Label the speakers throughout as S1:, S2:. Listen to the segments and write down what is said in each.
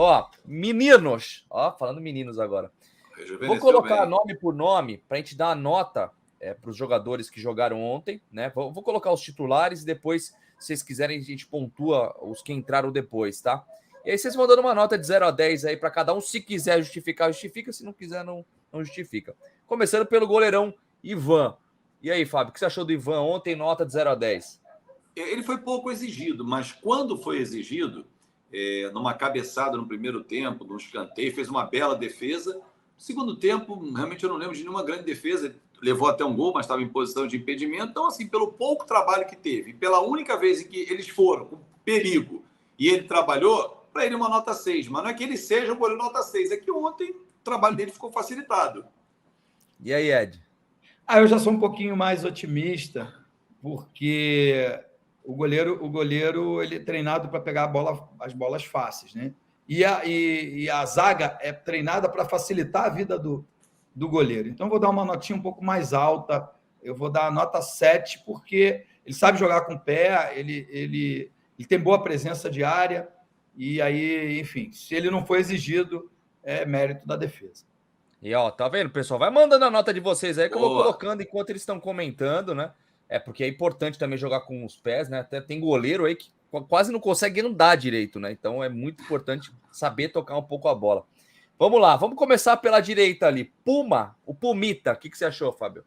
S1: Ó, meninos. Ó, falando meninos agora. Vou colocar nome por nome para a gente dar a nota para os jogadores que jogaram ontem, né? Vou colocar os titulares e depois, se vocês quiserem, a gente pontua os que entraram depois, tá? E aí vocês vão dando uma nota de 0 a 10 aí para cada um. Se quiser justificar, justifica. Se não quiser, não justifica. Começando pelo goleirão Ivan. E aí, Fábio, o que você achou do Ivan ontem, nota de 0 a 10?
S2: Ele foi pouco exigido, mas quando foi exigido, numa cabeçada no primeiro tempo, num escanteio, fez uma bela defesa. No segundo tempo, realmente eu não lembro de nenhuma grande defesa. Levou até um gol, mas estava em posição de impedimento. Então, assim, pelo pouco trabalho que teve, pela única vez em que eles foram com perigo e ele trabalhou, para ele uma nota 6. Mas não é que ele seja um goleiro nota 6, é que ontem o trabalho dele ficou facilitado.
S1: E aí, Ed?
S3: Eu já sou um pouquinho mais otimista, porque o goleiro ele é treinado para pegar as bolas fáceis, né? E a zaga é treinada para facilitar a vida do goleiro. Então, vou dar uma notinha um pouco mais alta. Eu vou dar a nota 7, porque ele sabe jogar com o pé, ele tem boa presença de área, e aí, enfim, se ele não for exigido, é mérito da defesa.
S1: E ó, tá vendo, pessoal? Vai mandando a nota de vocês aí que eu vou colocando enquanto eles estão comentando, né? Porque é importante também jogar com os pés, né? Até tem goleiro aí que quase não consegue andar direito, né? Então é muito importante saber tocar um pouco a bola. Vamos lá, vamos começar pela direita ali. O Pumita. O que você achou, Fábio?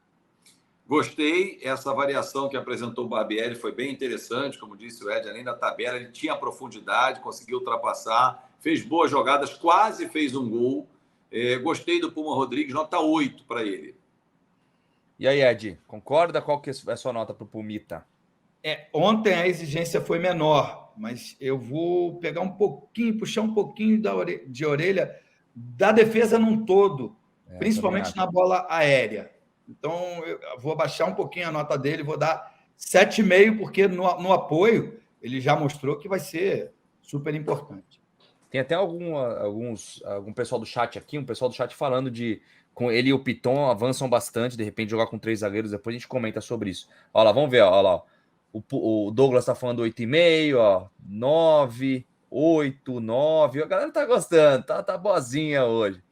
S2: Gostei. Essa variação que apresentou o Barbieri foi bem interessante. Como disse o Ed, além da tabela, ele tinha profundidade, conseguiu ultrapassar, fez boas jogadas, quase fez um gol. Gostei do Puma Rodrigues, nota 8 para ele.
S1: E aí, Ed, concorda? Qual que é a sua nota para o Pumita?
S3: Ontem a exigência foi menor, mas eu vou pegar um pouquinho, puxar um pouquinho de orelha da defesa num todo, principalmente na bola aérea. Então, eu vou abaixar um pouquinho a nota dele, vou dar 7,5, porque no apoio ele já mostrou que vai ser super importante.
S1: Tem até algum pessoal do chat aqui, um pessoal do chat falando com ele e o Piton avançam bastante, de repente jogar com 3 zagueiros, depois a gente comenta sobre isso. Olha lá, vamos ver, olha lá. O Douglas tá falando 8,5, ó, 9, 8, 9. A galera tá gostando, tá boazinha hoje.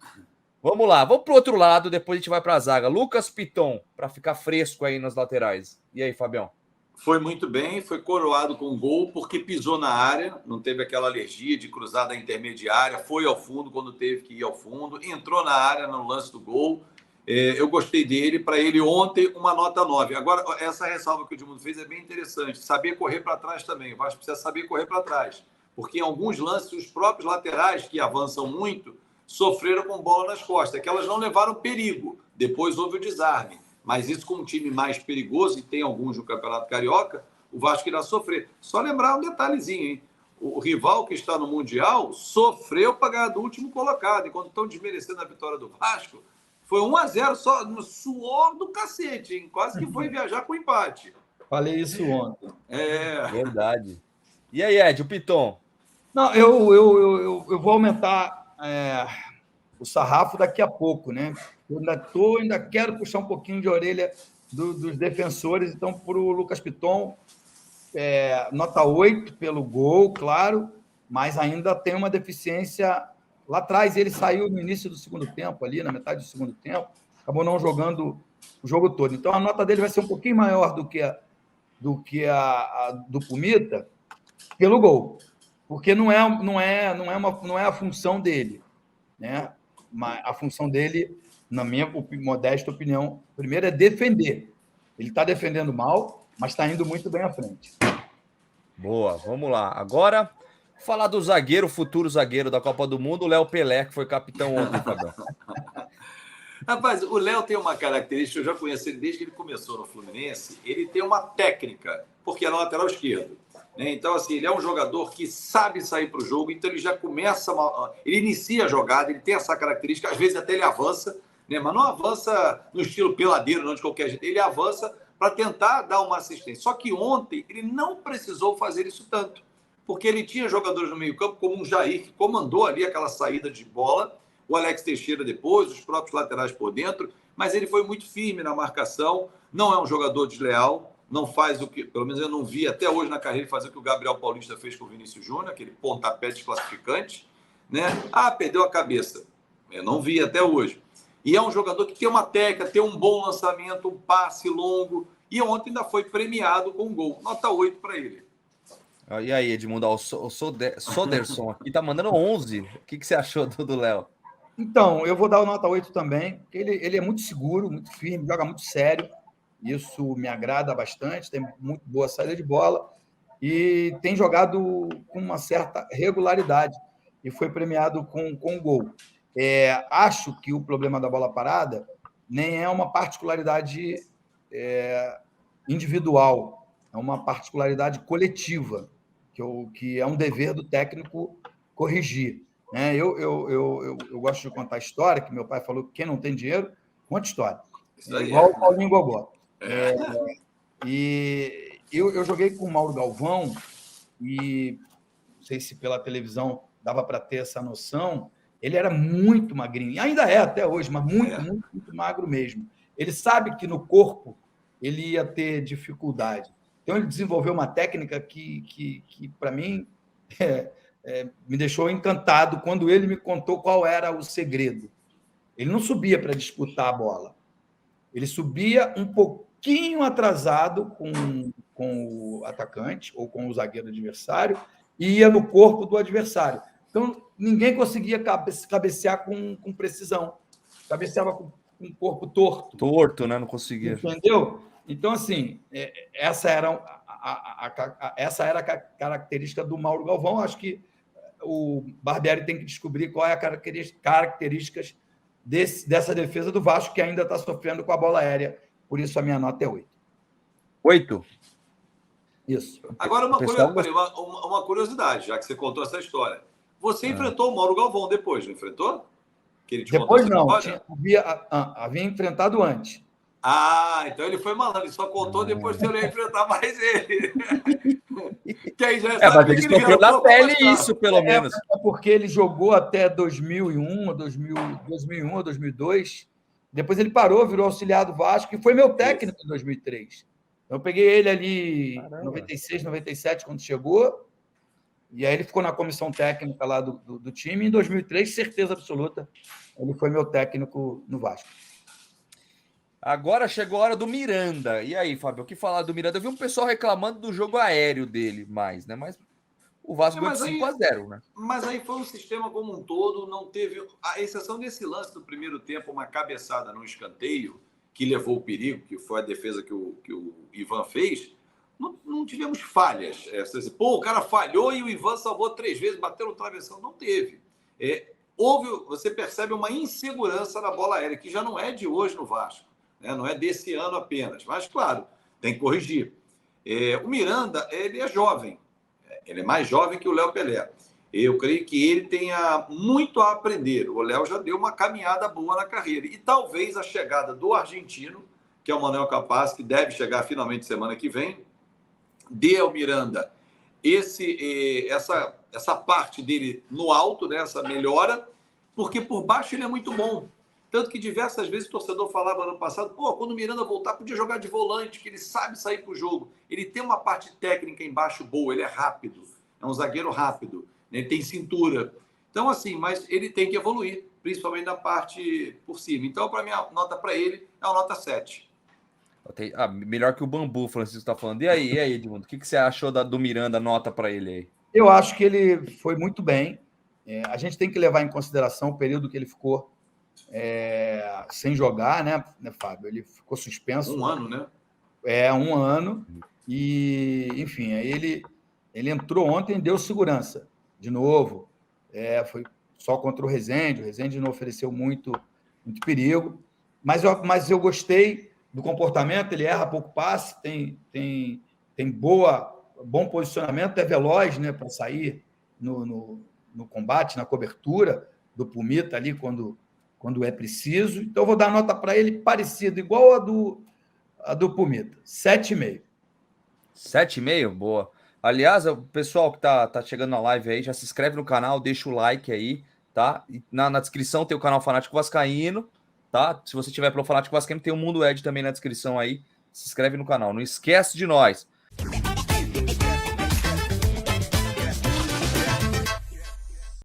S1: Vamos lá, vamos pro outro lado, depois a gente vai pra zaga. Lucas Piton, para ficar fresco aí nas laterais. E aí, Fabião?
S2: Foi muito bem, foi coroado com gol porque pisou na área, não teve aquela alergia de cruzar da intermediária, foi ao fundo quando teve que ir ao fundo, entrou na área no lance do gol. Eu gostei dele, para ele ontem uma nota 9. Agora, essa ressalva que o Edmundo fez é bem interessante, saber correr para trás também. O Vasco precisa saber correr para trás, porque em alguns lances os próprios laterais que avançam muito sofreram com bola nas costas, que elas não levaram perigo, depois houve o desarme. Mas isso com um time mais perigoso, e tem alguns no Campeonato Carioca, o Vasco irá sofrer. Só lembrar um detalhezinho, hein? O rival que está no Mundial sofreu para ganhar do último colocado. Enquanto estão desmerecendo a vitória do Vasco, foi 1-0 só no suor do cacete, hein? Quase que foi viajar com empate.
S3: Falei isso ontem.
S1: Verdade. E aí, Ed, o Piton?
S3: Não, eu vou aumentar o sarrafo daqui a pouco, né? Eu ainda quero puxar um pouquinho de orelha dos defensores. Então, para o Lucas Piton, nota 8 pelo gol, claro, mas ainda tem uma deficiência lá atrás. Ele saiu no início do segundo tempo, ali na metade do segundo tempo, acabou não jogando o jogo todo. Então, a nota dele vai ser um pouquinho maior do que a do Pumita pelo gol, porque não é a função dele, né? Mas a função dele, na minha modesta opinião, primeiro é defender. Ele está defendendo mal, mas está indo muito bem à frente.
S1: Boa, vamos lá. Agora, falar do zagueiro, futuro zagueiro da Copa do Mundo, o Léo Pelé, que foi capitão ontem, Fabião.
S2: Rapaz, o Léo tem uma característica, eu já conheci ele desde que ele começou no Fluminense, ele tem uma técnica, porque é na lateral esquerdo. Então, assim, ele é um jogador que sabe sair para o jogo, então ele já começa, ele inicia a jogada, ele tem essa característica, às vezes até ele avança, né? Mas não avança no estilo peladeiro, não de qualquer jeito, ele avança para tentar dar uma assistência. Só que ontem ele não precisou fazer isso tanto, porque ele tinha jogadores no meio-campo, como um Jair, que comandou ali aquela saída de bola, o Alex Teixeira depois, os próprios laterais por dentro, mas ele foi muito firme na marcação, não é um jogador desleal, não faz o que, pelo menos eu não vi até hoje na carreira, fazer o que o Gabriel Paulista fez com o Vinícius Júnior, aquele pontapé desclassificante, né? Ah, perdeu a cabeça. Eu não vi até hoje. E é um jogador que tem uma técnica, tem um bom lançamento, um passe longo. E ontem ainda foi premiado com um gol. Nota 8 para ele.
S1: E aí, Edmundo, o Soderson aqui tá mandando 11. O que você achou do Léo?
S3: Então, eu vou dar o nota 8 também, porque ele é muito seguro, muito firme, joga muito sério. Isso me agrada bastante, tem muito boa saída de bola e tem jogado com uma certa regularidade e foi premiado com gol. Acho que o problema da bola parada nem é uma particularidade individual, é uma particularidade coletiva, que é um dever do técnico corrigir. Eu gosto de contar história, que meu pai falou que quem não tem dinheiro, conta história. Igual o Paulinho Gogó. E eu joguei com o Mauro Galvão, e não sei se pela televisão dava para ter essa noção, ele era muito magrinho, e ainda é até hoje, mas muito magro mesmo. Ele sabe que no corpo ele ia ter dificuldade. Então, ele desenvolveu uma técnica que para mim, me deixou encantado quando ele me contou qual era o segredo. Ele não subia para disputar a bola. Ele subia um pouquinho atrasado com o atacante ou com o zagueiro adversário e ia no corpo do adversário. Então, ninguém conseguia cabecear com precisão. Cabeceava com o corpo torto.
S1: Torto, né? Não conseguia.
S3: Entendeu? Então, assim, essa era a característica do Mauro Galvão. Acho que o Barbieri tem que descobrir qual é a características dessa defesa do Vasco, que ainda está sofrendo com a bola aérea. Por isso, a minha nota é 8.
S1: 8?
S3: Isso.
S2: Agora, uma curiosidade, já que você contou essa história. Você enfrentou o Mauro Galvão depois, não enfrentou? Que ele te
S3: depois não, havia enfrentado antes.
S2: Ah, então ele foi malandro, ele só contou depois que eu ia enfrentar mais ele. Que aí já
S1: mas ele sofreu na pele isso, pelo menos.
S3: Porque ele jogou até 2001 ou 2002. Depois ele parou, virou auxiliar do Vasco e foi meu técnico em 2003. Então, eu peguei ele ali em 96, 97, quando chegou. E aí ele ficou na comissão técnica lá do time. Em 2003, certeza absoluta, ele foi meu técnico no Vasco.
S1: Agora chegou a hora do Miranda. E aí, Fábio, o que falar do Miranda? Eu vi um pessoal reclamando do jogo aéreo dele mais, né? Mas o Vasco ganhou de 5-0, né?
S2: Mas aí foi um sistema como um todo, não teve... A exceção desse lance do primeiro tempo, uma cabeçada no escanteio, que levou o perigo, que foi a defesa que o Ivan fez, não tivemos falhas. O cara falhou e o Ivan salvou 3 vezes, bateu no travessão. Não teve. Você percebe uma insegurança na bola aérea, que já não é de hoje no Vasco. Não é desse ano apenas, mas, claro, tem que corrigir. O Miranda, ele é jovem, ele é mais jovem que o Léo Pelé. Eu creio que ele tenha muito a aprender. O Léo já deu uma caminhada boa na carreira. E talvez a chegada do argentino, que é o Manuel Capaz, que deve chegar finalmente semana que vem, dê ao Miranda essa parte dele no alto, né, essa melhora, porque por baixo ele é muito bom. Tanto que diversas vezes o torcedor falava ano passado, quando o Miranda voltar, podia jogar de volante, que ele sabe sair para o jogo. Ele tem uma parte técnica embaixo boa, ele é rápido, é um zagueiro rápido, ele tem cintura. Então, assim, mas ele tem que evoluir, principalmente na parte por cima. Então, para mim, a nota para ele é uma nota 7.
S1: Melhor que o Bambu, o Francisco está falando. E aí, Edmundo, o que você achou do Miranda, nota para ele aí?
S3: Eu acho que ele foi muito bem. A gente tem que levar em consideração o período que ele ficou sem jogar, né, Fábio? Ele ficou suspenso.
S2: 1 ano, né?
S3: 1 ano. E, enfim, aí ele entrou ontem e deu segurança. De novo. Foi só contra o Rezende não ofereceu muito perigo. Mas eu gostei do comportamento, ele erra pouco passe, tem bom posicionamento, é veloz, né, para sair no combate, na cobertura do Pumita ali quando é preciso. Então, eu vou dar nota para ele parecida, igual a do Pumita, 7,5.
S1: 7,5? Boa. Aliás, o pessoal que tá chegando na live aí, já se inscreve no canal, deixa o like aí, tá? E na descrição tem o canal Fanático Vascaíno, tá? Se você tiver pelo Fanático Vascaíno, tem o Mundo Ed também na descrição aí. Se inscreve no canal. Não esquece de nós.